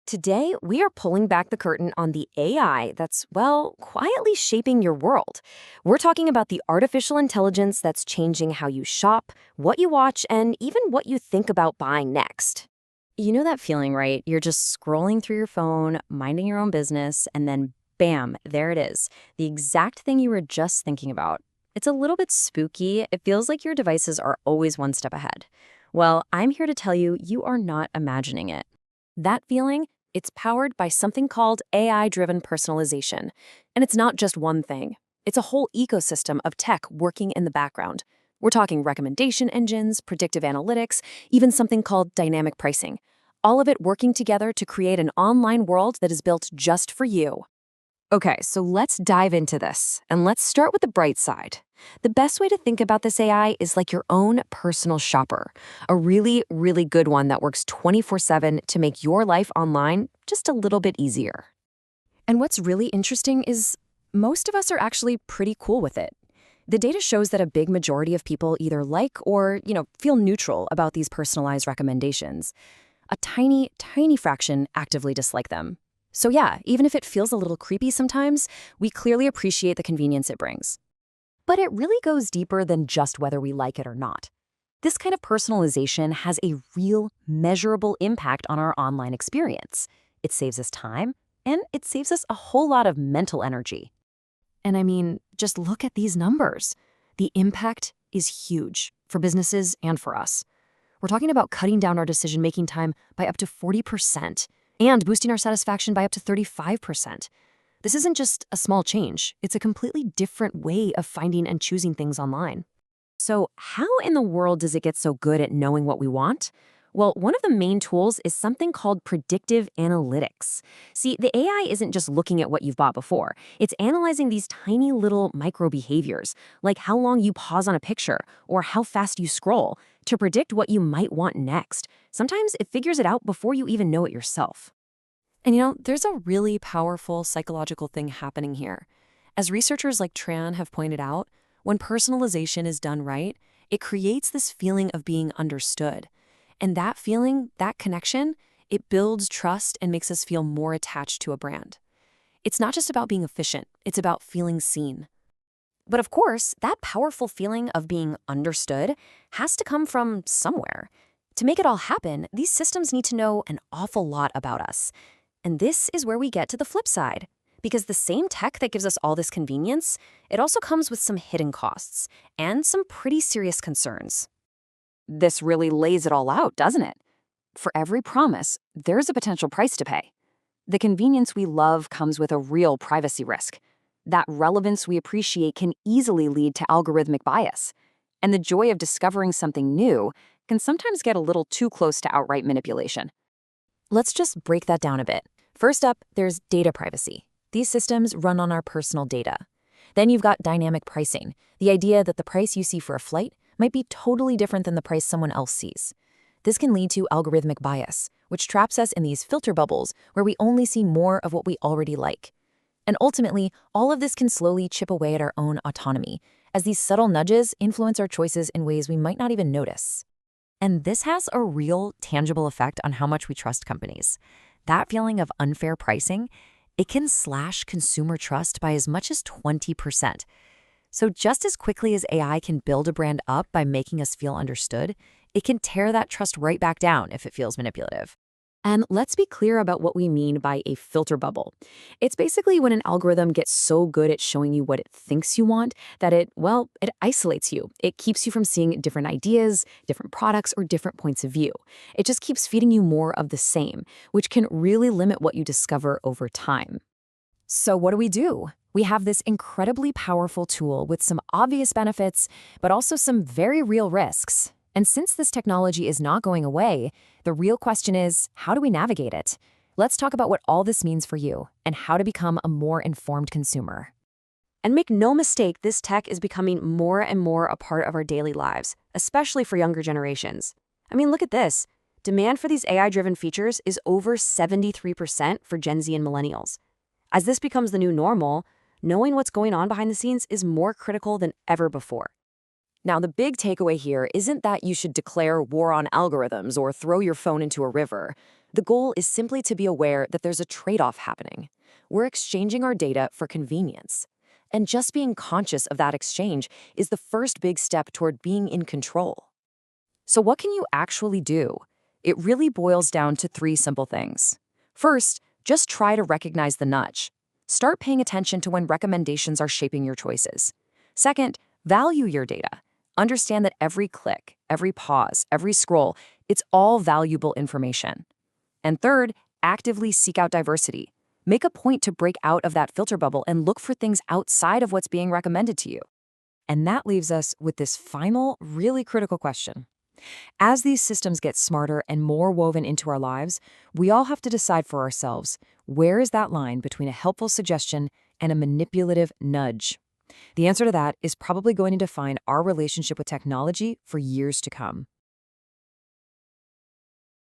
Today, we are pulling back the curtain on the AI that's, well, quietly shaping your world. We're talking about the artificial intelligence that's changing how you shop, what you watch, and even what you think about buying next. You know that feeling, right? You're just scrolling through your phone, minding your own business, and then bam, there it is. The exact thing you were just thinking about. It's a little bit spooky. It feels like your devices are always one step ahead. Well, I'm here to tell you, you are not imagining it. That feeling, it's powered by something called AI-driven personalization. And it's not just one thing. It's a whole ecosystem of tech working in the background. We're talking recommendation engines, predictive analytics, even something called dynamic pricing. All of it working together to create an online world that is built just for you. Okay, so let's dive into this, and let's start with the bright side. The best way to think about this AI is like your own personal shopper, a really, really good one that works 24/7 to make your life online just a little bit easier. And what's really interesting is most of us are actually pretty cool with it. The data shows that a big majority of people either like or, feel neutral about these personalized recommendations. A tiny, tiny fraction actively dislike them. So yeah, even if it feels a little creepy sometimes, we clearly appreciate the convenience it brings. But it really goes deeper than just whether we like it or not. This kind of personalization has a real, measurable impact on our online experience. It saves us time, and it saves us a whole lot of mental energy. And I mean, just look at these numbers. The impact is huge for businesses and for us. We're talking about cutting down our decision-making time by up to 40%. And boosting our satisfaction by up to 35%. This isn't just a small change, it's a completely different way of finding and choosing things online. So how in the world does it get so good at knowing what we want? Well, one of the main tools is something called predictive analytics. See, the AI isn't just looking at what you've bought before. It's analyzing these tiny little micro behaviors, like how long you pause on a picture or how fast you scroll, to predict what you might want next. Sometimes it figures it out before you even know it yourself. And there's a really powerful psychological thing happening here. As researchers like Tran have pointed out, when personalization is done right, it creates this feeling of being understood. And that feeling, that connection, it builds trust and makes us feel more attached to a brand. It's not just about being efficient, it's about feeling seen. But of course, that powerful feeling of being understood has to come from somewhere. To make it all happen, these systems need to know an awful lot about us. And this is where we get to the flip side. Because the same tech that gives us all this convenience, it also comes with some hidden costs and some pretty serious concerns. This really lays it all out, doesn't it? For every promise, there's a potential price to pay. The convenience we love comes with a real privacy risk. That relevance we appreciate can easily lead to algorithmic bias. And the joy of discovering something new can sometimes get a little too close to outright manipulation. Let's just break that down a bit. First up, there's data privacy. These systems run on our personal data. Then you've got dynamic pricing, the idea that the price you see for a flight might be totally different than the price someone else sees. This can lead to algorithmic bias, which traps us in these filter bubbles where we only see more of what we already like. And ultimately, all of this can slowly chip away at our own autonomy, as these subtle nudges influence our choices in ways we might not even notice. And this has a real, tangible effect on how much we trust companies. That feeling of unfair pricing, it can slash consumer trust by as much as 20%. So just as quickly as AI can build a brand up by making us feel understood, it can tear that trust right back down if it feels manipulative. And let's be clear about what we mean by a filter bubble. It's basically when an algorithm gets so good at showing you what it thinks you want that it isolates you. It keeps you from seeing different ideas, different products, or different points of view. It just keeps feeding you more of the same, which can really limit what you discover over time. So what do? We have this incredibly powerful tool with some obvious benefits, but also some very real risks. And since this technology is not going away, the real question is, how do we navigate it? Let's talk about what all this means for you and how to become a more informed consumer. And make no mistake, this tech is becoming more and more a part of our daily lives, especially for younger generations. I mean, look at this. Demand for these AI-driven features is over 73% for Gen Z and millennials. As this becomes the new normal, knowing what's going on behind the scenes is more critical than ever before. Now, the big takeaway here isn't that you should declare war on algorithms or throw your phone into a river. The goal is simply to be aware that there's a trade-off happening. We're exchanging our data for convenience. And just being conscious of that exchange is the first big step toward being in control. So what can you actually do? It really boils down to three simple things. First, just try to recognize the nudge. Start paying attention to when recommendations are shaping your choices. Second, value your data. Understand that every click, every pause, every scroll, it's all valuable information. And third, actively seek out diversity. Make a point to break out of that filter bubble and look for things outside of what's being recommended to you. And that leaves us with this final, really critical question. As these systems get smarter and more woven into our lives, we all have to decide for ourselves, where is that line between a helpful suggestion and a manipulative nudge? The answer to that is probably going to define our relationship with technology for years to come.